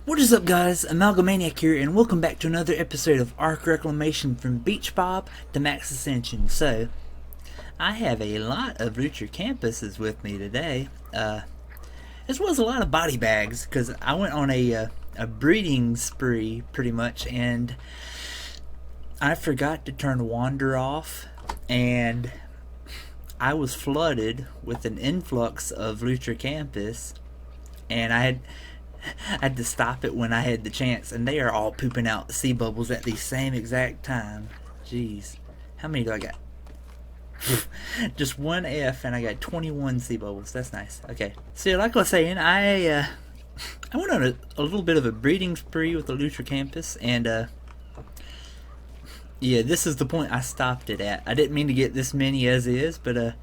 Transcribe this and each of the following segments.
What is up, guys? Amalgamaniac here, and welcome back to another episode of ARK Reclamation from Beach Bob to Max Ascension. So, I have a lot of Luther Campuses with me today, as well as a lot of body bags, because I went on a breeding spree, pretty much, and I forgot to turn Wander off, and I was flooded with an influx of Luther Campus, and I had to stop it when I had the chance, and they are all pooping out sea bubbles at the same exact time. Jeez. How many do I got? Just one F, and I got 21 sea bubbles. That's nice. Okay. So, like I was saying, I went on a little bit of a breeding spree with the Luther Campus, and, yeah, this is the point I stopped it at. I didn't mean to get this many as is, but,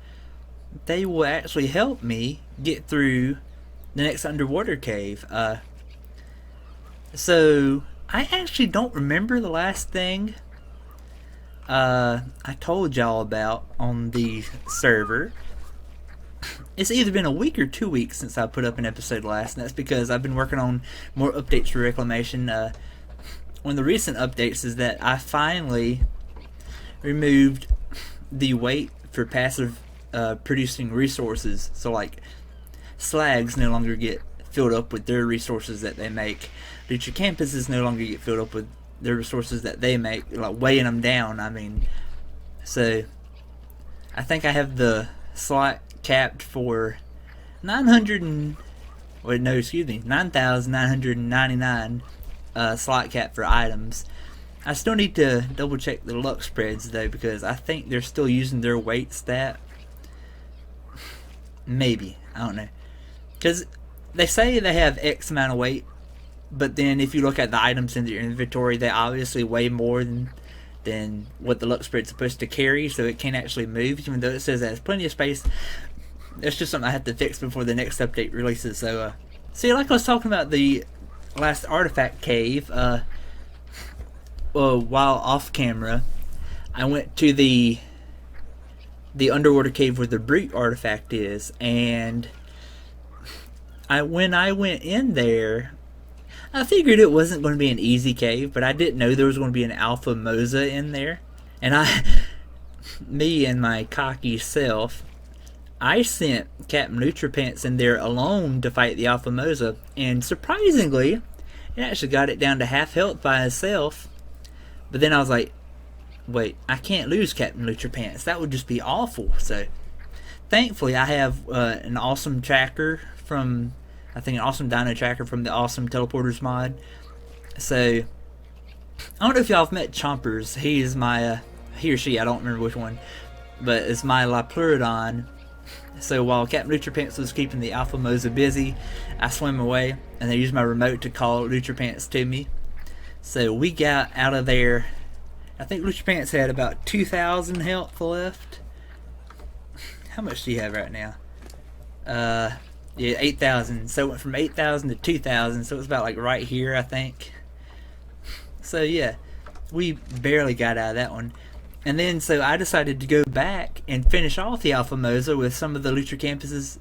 they will actually help me get through the next underwater cave. So I actually don't remember the last thing I told y'all about on the server. It's either been a week or 2 weeks since I put up an episode last, and that's because I've been working on more updates for Reclamation. One of the recent updates is that I finally removed the weight for passive producing resources. So like slags no longer get filled up with their resources that they make. Luther Campuses no longer get filled up with their resources that they make, like weighing them down. I mean, so I think I have the slot capped for 9,999 slot cap for items. I still need to double check the luck spreads though, because I think they're still using their weight stat. Maybe, I don't know. Because they say they have X amount of weight, but then if you look at the items in their inventory, they obviously weigh more than what the luck spread's supposed to carry, so it can't actually move, even though it says it has plenty of space. That's just something I have to fix before the next update releases. So, see, like I was talking about the last artifact cave, while off camera, I went to the underwater cave where the brute artifact is, and when I went in there, I figured it wasn't going to be an easy cave, but I didn't know there was going to be an alpha moza in there. And me and my cocky self, I sent Captain Nutripants in there alone to fight the alpha moza, and surprisingly, it actually got it down to half health by itself. But then I was like, wait, I can't lose Captain Nutripants. That would just be awful. So, thankfully, I have an awesome tracker from, I think, an awesome dino tracker from the awesome teleporters mod. So I don't know if y'all have met Chompers. He is my he or she, I don't remember which one, but it's my Lapluridon. So while Captain Nutripants was keeping the alpha moza busy, I swam away and I used my remote to call Nutripants to me. So we got out of there. I think Nutripants had about 2,000 health left. How much do you have right now? Yeah, 8,000. So it went from 8,000 to 2,000. So it was about like right here, I think. So yeah, we barely got out of that one. And then so I decided to go back and finish off the Alpha Moza with some of the Luther Campuses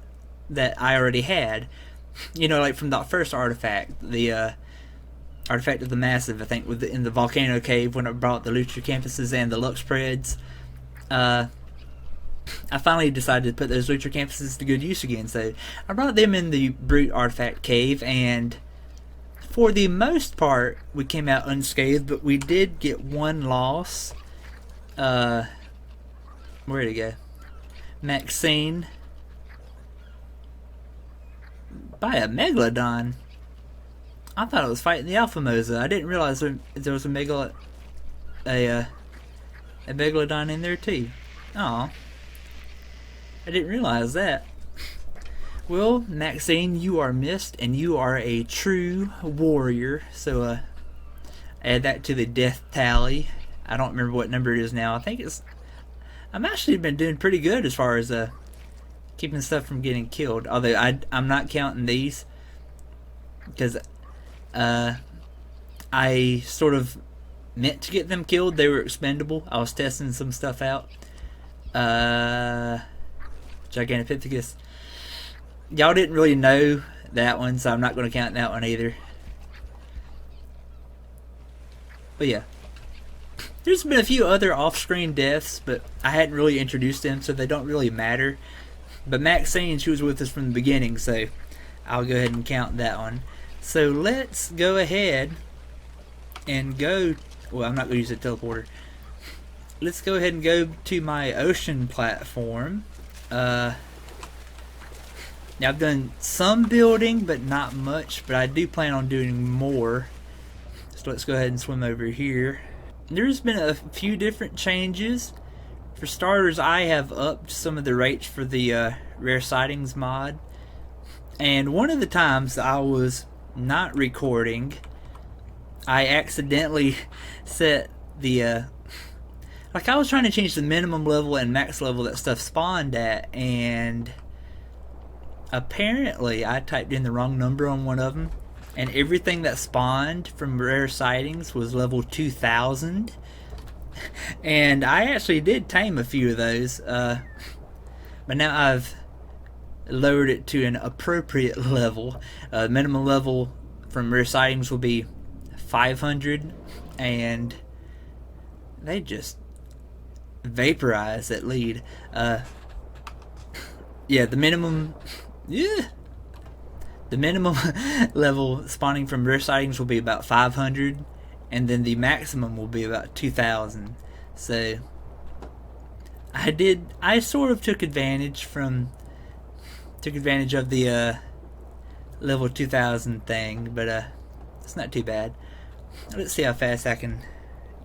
that I already had. You know, like from that first artifact, the Artifact of the Massive, I think, in the Volcano Cave when it brought the Luther Campuses and the luck spreads. I finally decided to put those Luther Campuses to good use again, so I brought them in the Brute Artifact Cave, and for the most part, we came out unscathed, but we did get one loss. Where'd it go? Maxine. By a Megalodon. I thought it was fighting the Alpha Moza. I didn't realize there was a Megalodon in there too. Aw. I didn't realize that. Well, Maxine, you are missed, and you are a true warrior. So, add that to the death tally. I don't remember what number it is now. I think it's... I've actually been doing pretty good as far as keeping stuff from getting killed. Although I'm not counting these, because I sort of meant to get them killed. They were expendable. I was testing some stuff out. Gigantopithecus. Y'all didn't really know that one, so I'm not going to count that one either. But yeah, there's been a few other off-screen deaths, but I hadn't really introduced them, so they don't really matter. But Maxine, she was with us from the beginning, so I'll go ahead and count that one. So let's go ahead and go. Well, I'm not going to use a teleporter. Let's go ahead and go to my ocean platform. Now I've done some building, but not much. But I do plan on doing more. So let's go ahead and swim over here. There's been a few different changes. For starters, I have upped some of the rates for the rare sightings mod. And one of the times I was not recording, I accidentally set the like I was trying to change the minimum level and max level that stuff spawned at, and apparently I typed in the wrong number on one of them, and everything that spawned from rare sightings was level 2000. And I actually did tame a few of those, but now I've lowered it to an appropriate level. Minimum level from rare sightings will be 500, and they just vaporize that lead. Yeah, the minimum level spawning from rare sightings will be about 500, and then the maximum will be about 2000. So I sort of took advantage of the level 2000 thing, but it's not too bad. Let's see how fast I can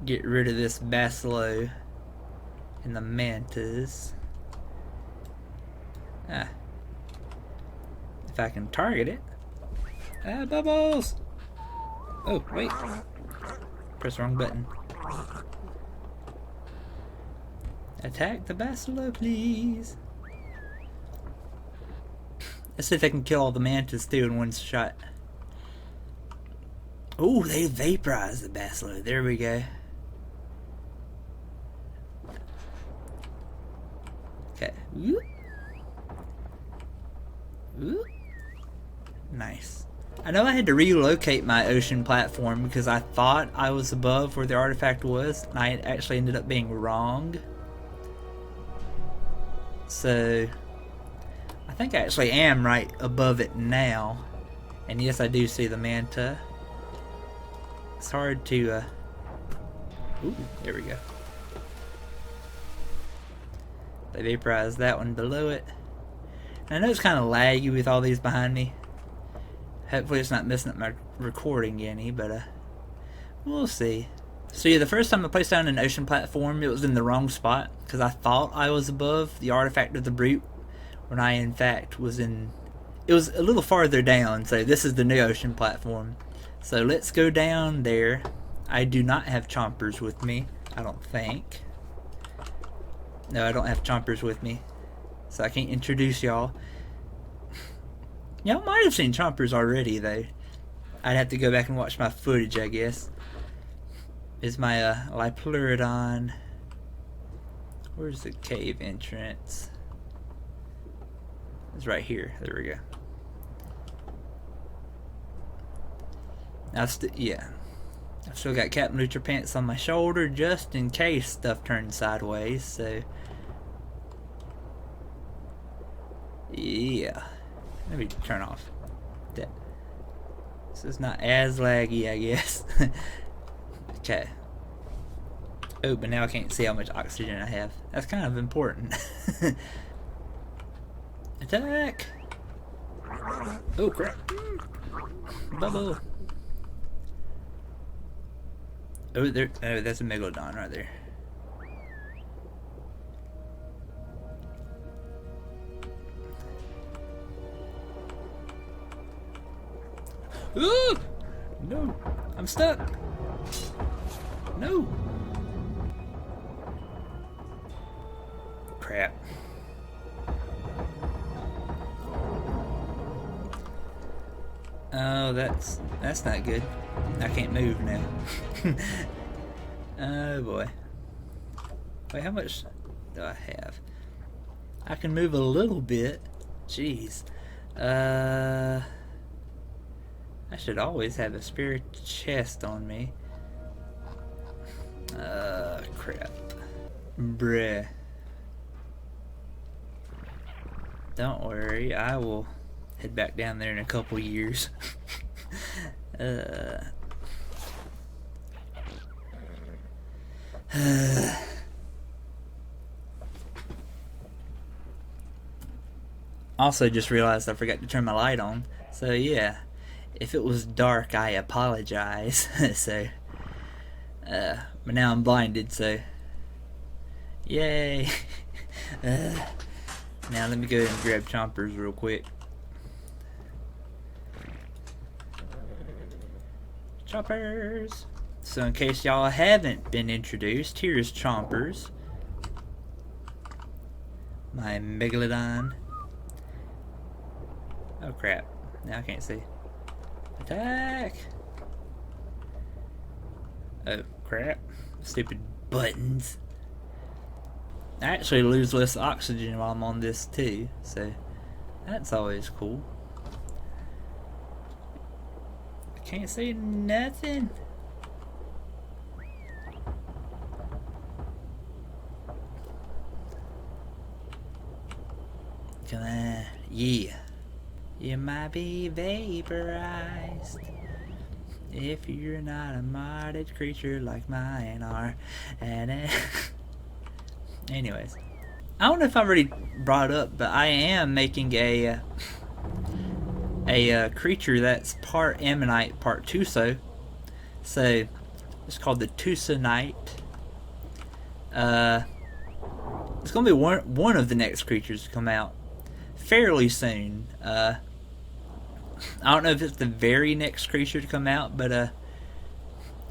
get rid of this Basilo and the Mantas. If I can target it. Bubbles! Oh, wait. Press the wrong button. Attack the Basilo, please. Let's see if I can kill all the Mantas too in one shot. Oh, they vaporized the Basilo. There we go. Okay. Whoop. Whoop. Nice. I know I had to relocate my ocean platform because I thought I was above where the artifact was, and I actually ended up being wrong. So I think I actually am right above it now. And yes, I do see the Manta. It's hard to ooh, there we go. They vaporized that one below it. And I know it's kind of laggy with all these behind me. Hopefully it's not messing up my recording any, but we'll see. So yeah, the first time I placed down an ocean platform, it was in the wrong spot because I thought I was above the artifact of the brute when I in fact was in. It was a little farther down. So this is the new ocean platform. So let's go down there. I do not have chompers with me, I don't think. No, I don't have chompers with me, so I can't introduce y'all. Y'all might have seen chompers already though. I'd have to go back and watch my footage, I guess. Is my Lipluridon. Where's the cave entrance? It's right here. There we go. I've still got Captain Luther Pants on my shoulder just in case stuff turns sideways. So yeah, let me turn off that. This is not as laggy, I guess. Okay. Oh, but now I can't see how much oxygen I have. That's kind of important. Attack! Oh crap! Bubble! Oh, there. Oh, that's a Megalodon right there. Ooh! No! I'm stuck! No! Crap. Oh, that's not good. I can't move now. Oh boy. Wait, how much do I have? I can move a little bit. Jeez. I should always have a spare chest on me. Crap. Bruh. Don't worry, I will head back down there in a couple years. Also just realized I forgot to turn my light on. So yeah, if it was dark, I apologize. So, but now I'm blinded, so yay. Now let me go and grab chompers real quick. Chompers! So in case y'all haven't been introduced, here's Chompers. My Megalodon. Oh crap. Now I can't see. Attack! Oh crap. Stupid buttons. I actually lose less oxygen while I'm on this too, so that's always cool. I can't see nothing. Come on, yeah. You might be vaporized if you're not a modded creature like mine are. And anyways, I don't know if I've already brought up, but I am making a creature that's part Ammonite, part Tuso. So it's called the Tusonite. It's gonna be one of the next creatures to come out fairly soon. I don't know if it's the very next creature to come out, but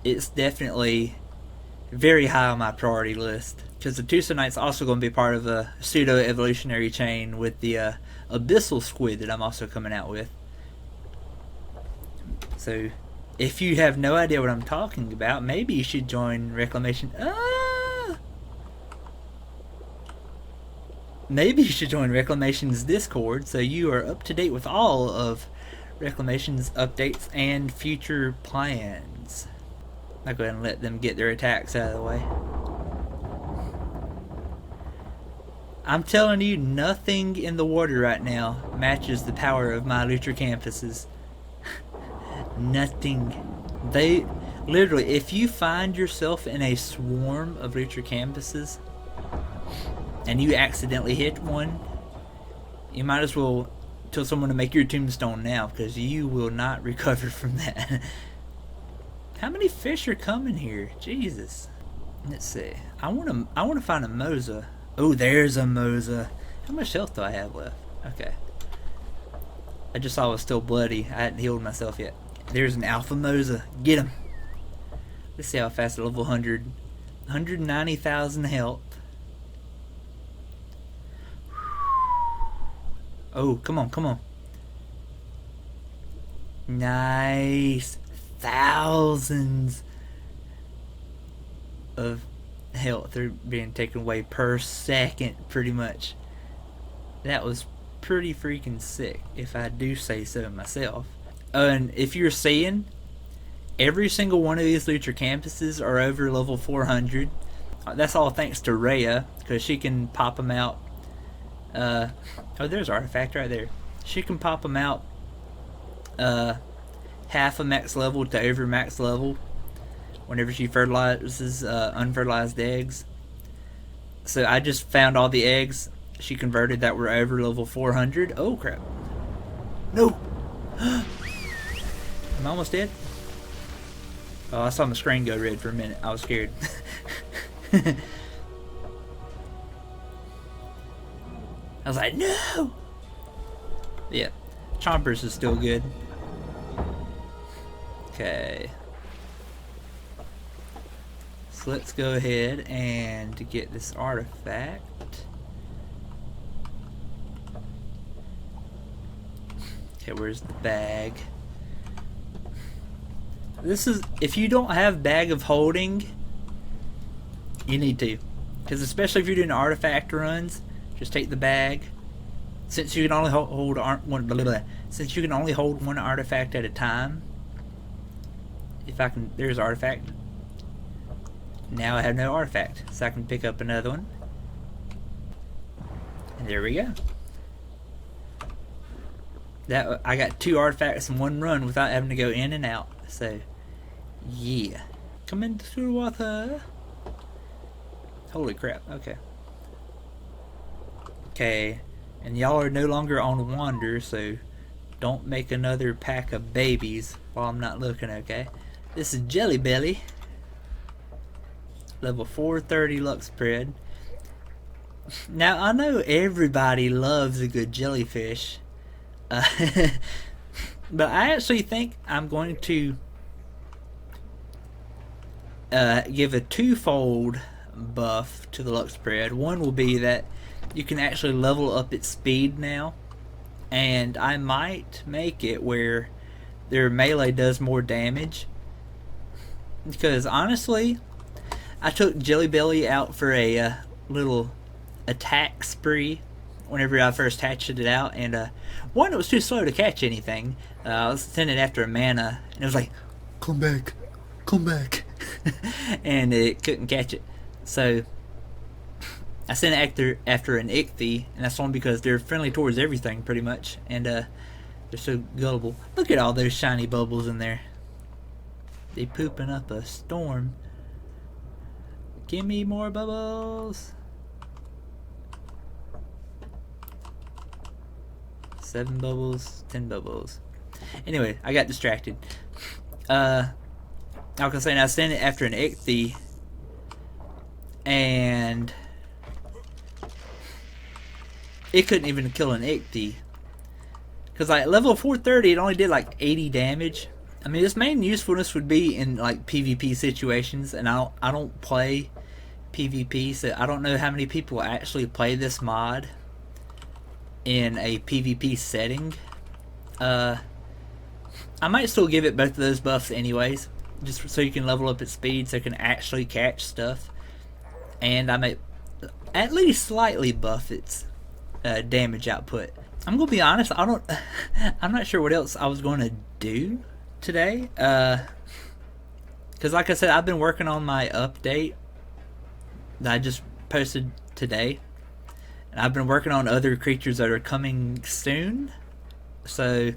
it's definitely very high on my priority list, because the Tusonite's also going to be part of a pseudo-evolutionary chain with the abyssal squid that I'm also coming out with. So if you have no idea what I'm talking about, maybe you should join Reclamation. Maybe you should join Reclamation's Discord so you are up to date with all of Reclamation's updates and future plans. I'll go ahead and let them get their attacks out of the way. I'm telling you, nothing in the water right now matches the power of my Lutricampuses. Nothing. They literally, if you find yourself in a swarm of Lutricampuses and you accidentally hit one, you might as well tell someone to make your tombstone now, because you will not recover from that. How many fish are coming here? Jesus. Let's see. I want to find a Moza. Oh, there's a Moza. How much health do I have left? Okay. I just saw I was still bloody. I hadn't healed myself yet. There's an Alpha Moza. Get him. Let's see how fast at level 100. 190,000 health. Oh, come on, come on. Nice. Thousands of health are being taken away per second, pretty much. That was pretty freaking sick, if I do say so myself. And if you're seeing, every single one of these Lutricampuses are over level 400. That's all thanks to Rhea, because she can pop them out. Oh, there's Artifact right there. She can pop them out half a max level to over max level whenever she fertilizes unfertilized eggs. So I just found all the eggs she converted that were over level 400. Oh crap. No! Am I almost dead? Oh, I saw my screen go red for a minute. I was scared. I was like, no! Yeah, Chompers is still good. Okay. So let's go ahead and get this artifact. Okay, where's the bag? This is, if you don't have Bag of Holding, you need to. Because especially if you're doing artifact runs, just take the bag. Since you can only hold one artifact at a time. If I can, there's artifact. Now I have no artifact, so I can pick up another one. And there we go. That I got 2 artifacts in one run without having to go in and out. So, yeah. Come into the water. Holy crap, okay. Okay, and y'all are no longer on wander, so don't make another pack of babies while I'm not looking, okay? This is Jelly Belly. Level 430 Lux Spread. Now, I know everybody loves a good jellyfish. But I actually think I'm going to give a 2-fold buff to the Lux Spread. One will be that you can actually level up its speed now, and I might make it where their melee does more damage, because honestly I took Jelly Belly out for a little attack spree whenever I first hatched it out, and one, it was too slow to catch anything. I was sending it after a mana, and it was like, come back, come back. And it couldn't catch it, so I sent it after an Ichthy, and that's only because they're friendly towards everything pretty much, and they're so gullible. Look at all those shiny bubbles in there. They pooping up a storm. Give me more bubbles. 7 bubbles, 10 bubbles. Anyway, I got distracted. I was saying I sent it after an Ichthy, and it couldn't even kill an Ichthy. Because like level 430, it only did like 80 damage. I mean, its main usefulness would be in like PvP situations, and I don't play PvP, so I don't know how many people actually play this mod in a PvP setting. I might still give it both of those buffs anyways, just so you can level up its speed, so it can actually catch stuff, and I might at least slightly buff its damage output. I'm gonna be honest, I'm not sure what else I was going to do today, because like I said, I've been working on my update that I just posted today, and I've been working on other creatures that are coming soon, so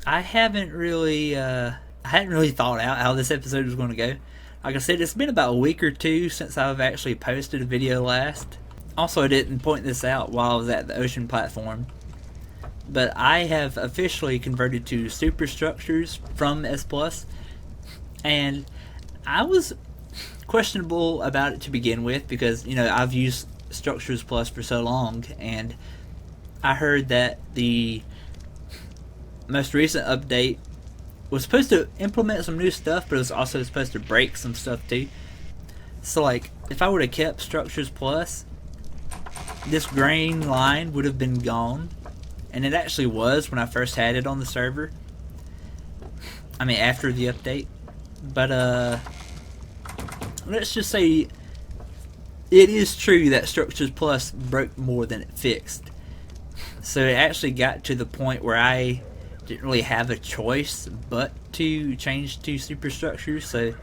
I hadn't really thought out how this episode was going to go. Like I said, it's been about a week or two since I've actually posted a video last. Also, I didn't point this out while I was at the ocean platform, but I have officially converted to superstructures from S+, and I was questionable about it to begin with, because you know I've used Structures Plus for so long, and I heard that the most recent update was supposed to implement some new stuff, but it was also supposed to break some stuff too. So like, if I would have kept Structures Plus, this green line would have been gone, and it actually was when I first had it on the server. I mean, after the update. But let's just say it is true that Structures Plus broke more than it fixed. So it actually got to the point where I didn't really have a choice but to change to superstructures, so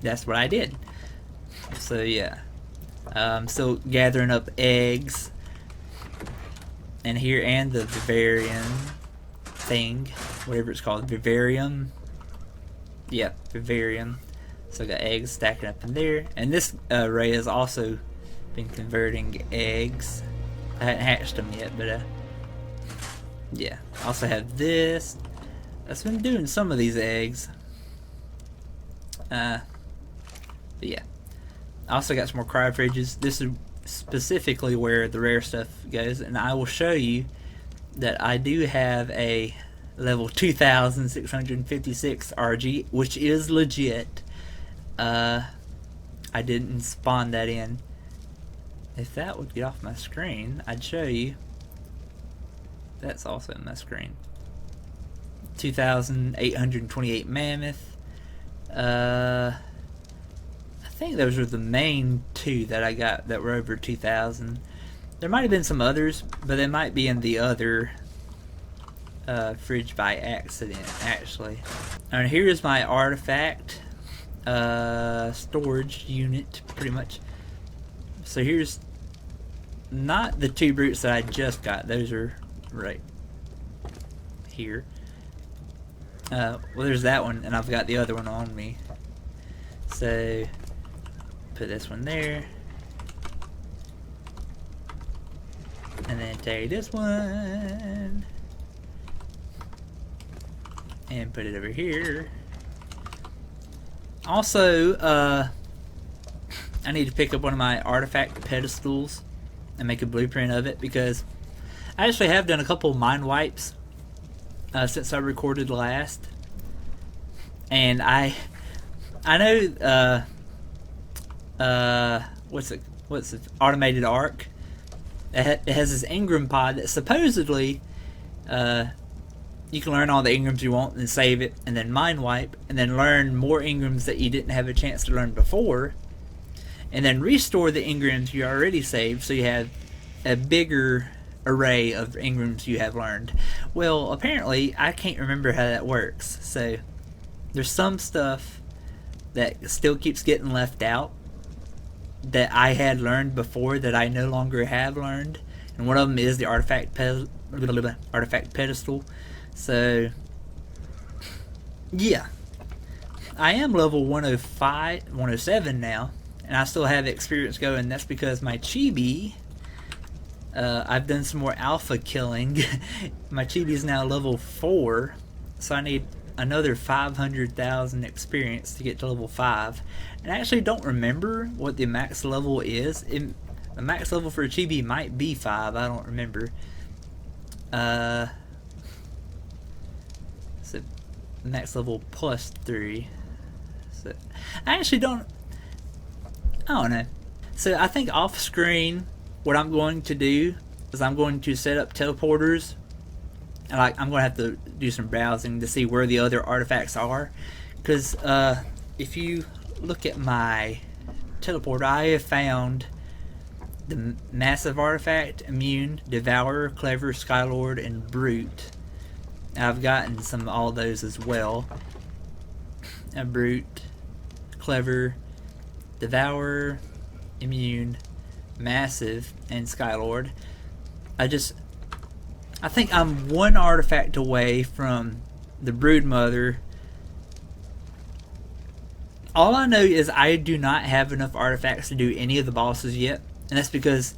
that's what I did. So yeah, I'm still gathering up eggs, and here, and the vivarium thing, whatever it's called, vivarium. Yeah, vivarium. So I got eggs stacking up in there, and this array has also been converting eggs. I hadn't hatched them yet, but yeah. I also have this. That's been doing some of these eggs. But yeah. I also got some more cryo fridges. This is specifically where the rare stuff goes, and I will show you that I do have a level 2656 RG, which is legit. I didn't spawn that in. If that would get off my screen, I'd show you. That's also in my screen. 2828 mammoth. I think those were the main two that I got that were over 2000. There might have been some others, but they might be in the other fridge by accident, actually. And here is my artifact. storage unit, pretty much. So here's not the 2 brutes that I just got. Those are right here. Well, there's that one, and I've got the other one on me. So put this one there, and then take this one and put it over here. Also, I need to pick up one of my artifact pedestals and make a blueprint of it, because I actually have done a couple of mine wipes since I recorded last, and I know what's it automated ARK. It has this engram pod that supposedly you can learn all the engrams you want and save it, and then mine wipe, and then learn more engrams that you didn't have a chance to learn before, and then restore the engrams you already saved, so you have a bigger array of engrams you have learned. Well, apparently I can't remember how that works, so there's some stuff that still keeps getting left out that I had learned before that I no longer have learned, and one of them is the artifact pedestal. So yeah, I am level 107 now, and I still have experience going. That's because my chibi, I've done some more alpha killing. My chibi is now level 4, so I need another 500,000 experience to get to level 5. And I actually don't remember what the max level is. The max level for a chibi might be 5, I don't remember. So max level plus 3. So I actually don't know. So I think off screen what I'm going to do is I'm going to set up teleporters, and I'm going to have to do some browsing to see where the other artifacts are, because if you look at my teleporter, I have found the massive artifact, immune, devourer, clever, skylord, and brute. I've gotten all of those as well. A brute, clever, devourer, immune, massive, and skylord. I think I'm one artifact away from the brood mother. All I know is I do not have enough artifacts to do any of the bosses yet, and that's because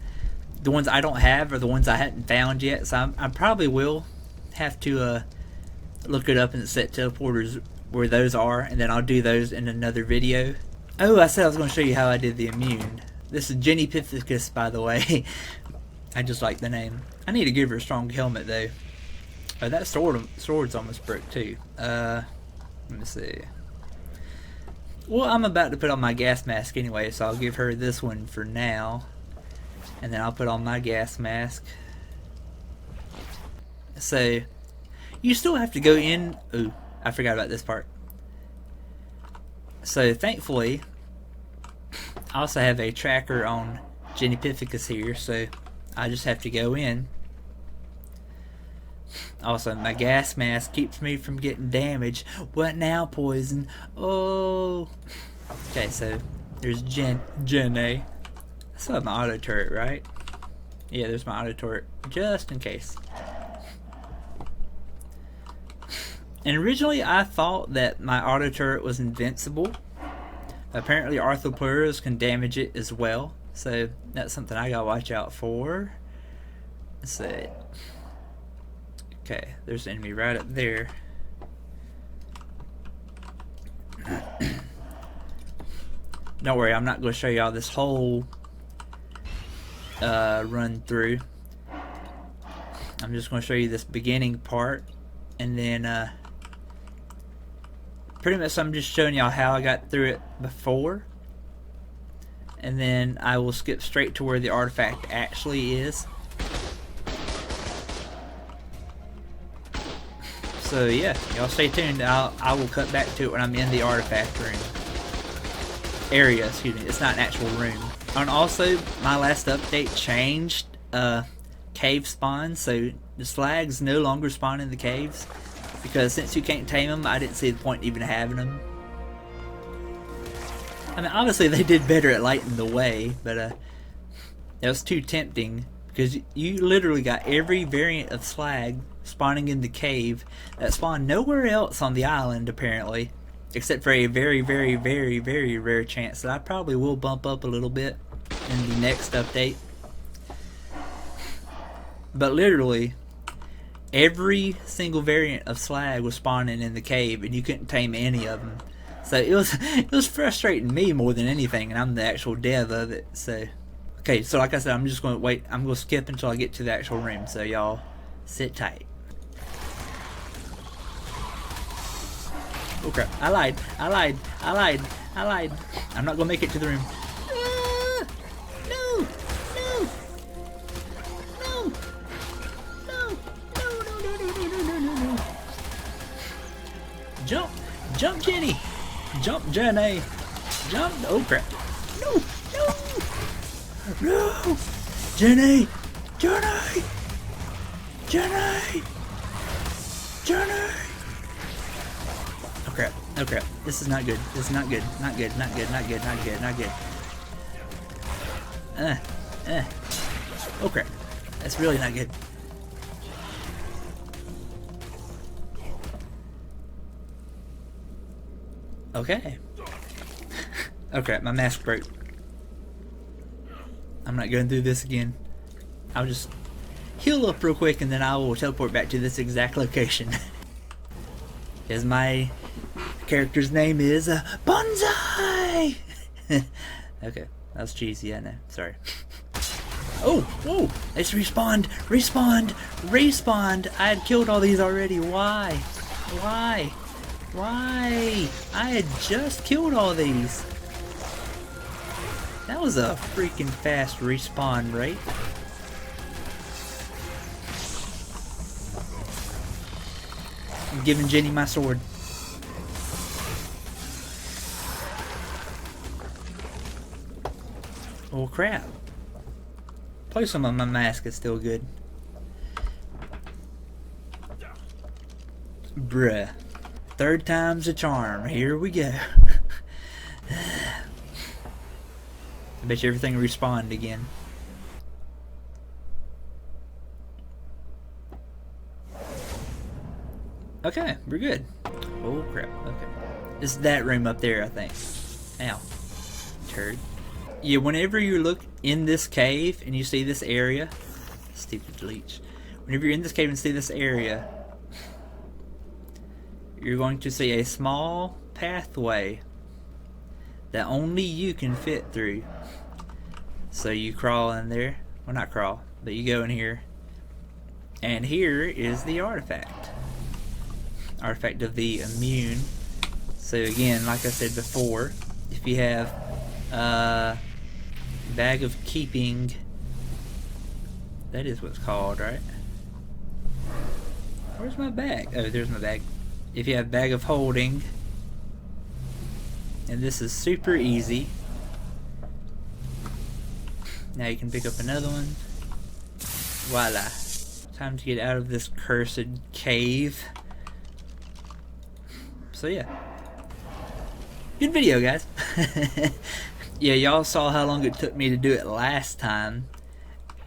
the ones I don't have are the ones I hadn't found yet. So I probably will have to look it up and set teleporters where those are, and then I'll do those in another video. Oh, I said I was going to show you how I did the immune. This is Jenny Pithecus, by the way. I just like the name. I need to give her a strong helmet, though. Oh, that sword's almost broke, too. Let me see. Well, I'm about to put on my gas mask anyway, so I'll give her this one for now. And then I'll put on my gas mask. So, you still have to go in... Ooh, I forgot about this part. So, thankfully, I also have a tracker on Jenny Pithecus here, so I just have to go in. Also, my gas mask keeps me from getting damaged. What now, poison? Oh. Okay, so there's Jenny. I still have my auto turret, right? Yeah, there's my auto turret, just in case. And originally, I thought that my auto turret was invincible. Apparently, arthroporas can damage it as well, so that's something I gotta watch out for. Let's see. Okay, there's an enemy right up there. Don't worry, I'm not going to show y'all this whole run through. I'm just going to show you this beginning part, and then pretty much I'm just showing y'all how I got through it before, and then I will skip straight to where the artifact actually is. So yeah, y'all stay tuned. I will cut back to it when I'm in the artifact room. Area, excuse me. It's not an actual room. And also, my last update changed cave spawns, so the slags no longer spawn in the caves, because since you can't tame them, I didn't see the point in even having them. I mean, obviously they did better at lighting the way, but that was too tempting because you literally got every variant of slag spawning in the cave that spawned nowhere else on the island apparently, except for a very, very, very, very rare chance that I probably will bump up a little bit in the next update. But literally, every single variant of slag was spawning in the cave, and you couldn't tame any of them. So it was frustrating me more than anything, and I'm the actual dev of it. So, okay, so like I said, I'm just going to wait. I'm going to skip until I get to the actual room. So y'all, sit tight. Oh crap! I lied. I lied. I lied. I lied. I'm not going to make it to the room. No! No! No! No! Jump! Jump, Jenny! Jump, Jenny! Jump! Oh crap! No! No! No! Jenny! Jenny! Jenny! Jenny! Oh crap! Oh crap! This is not good. This is not good. Not good. Not good. Not good. Not good. Not good. Oh crap! That's really not good. Okay. Oh crap, my mask broke. I'm not going through this again. I'll just heal up real quick and then I will teleport back to this exact location. As my character's name is Bonsai! Okay, that was cheesy, I know. Sorry. Oh, whoa! It's respawned! Respawned! Respawned! I had killed all these already. Why? Why? Why? I had just killed all these. That was a freaking fast respawn rate. I'm giving Jenny my sword. Oh crap. Placement on my mask is still good. Bruh. Third time's a charm. Here we go. I bet you everything respawned again. Okay, we're good. Oh crap, okay. It's that room up there, I think. Ow. Turd. Yeah, whenever you look in this cave and you see this area, stupid leech. Whenever you're in this cave and see this area, you're going to see a small pathway that only you can fit through. So you crawl in there. Well, not crawl, but you go in here. And here is the artifact. Artifact of the immune. So again, like I said before, if you have bag of keeping, that is what's called, right? Where's my bag? Oh, there's my bag. If you have bag of holding, and this is super easy. Now you can pick up another one. Voila. Time to get out of this cursed cave. So yeah. Good video, guys. Yeah, y'all saw how long it took me to do it last time.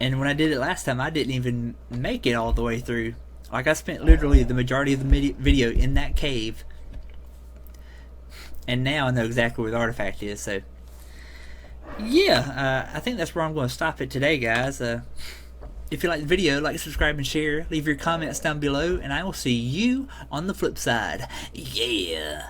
And when I did it last time, I didn't even make it all the way through. Like, I spent literally the majority of the video in that cave. And now I know exactly where the artifact is, so... yeah, I think that's where I'm going to stop it today, guys. If you like the video, like, subscribe, and share. Leave your comments down below, and I will see you on the flip side. Yeah!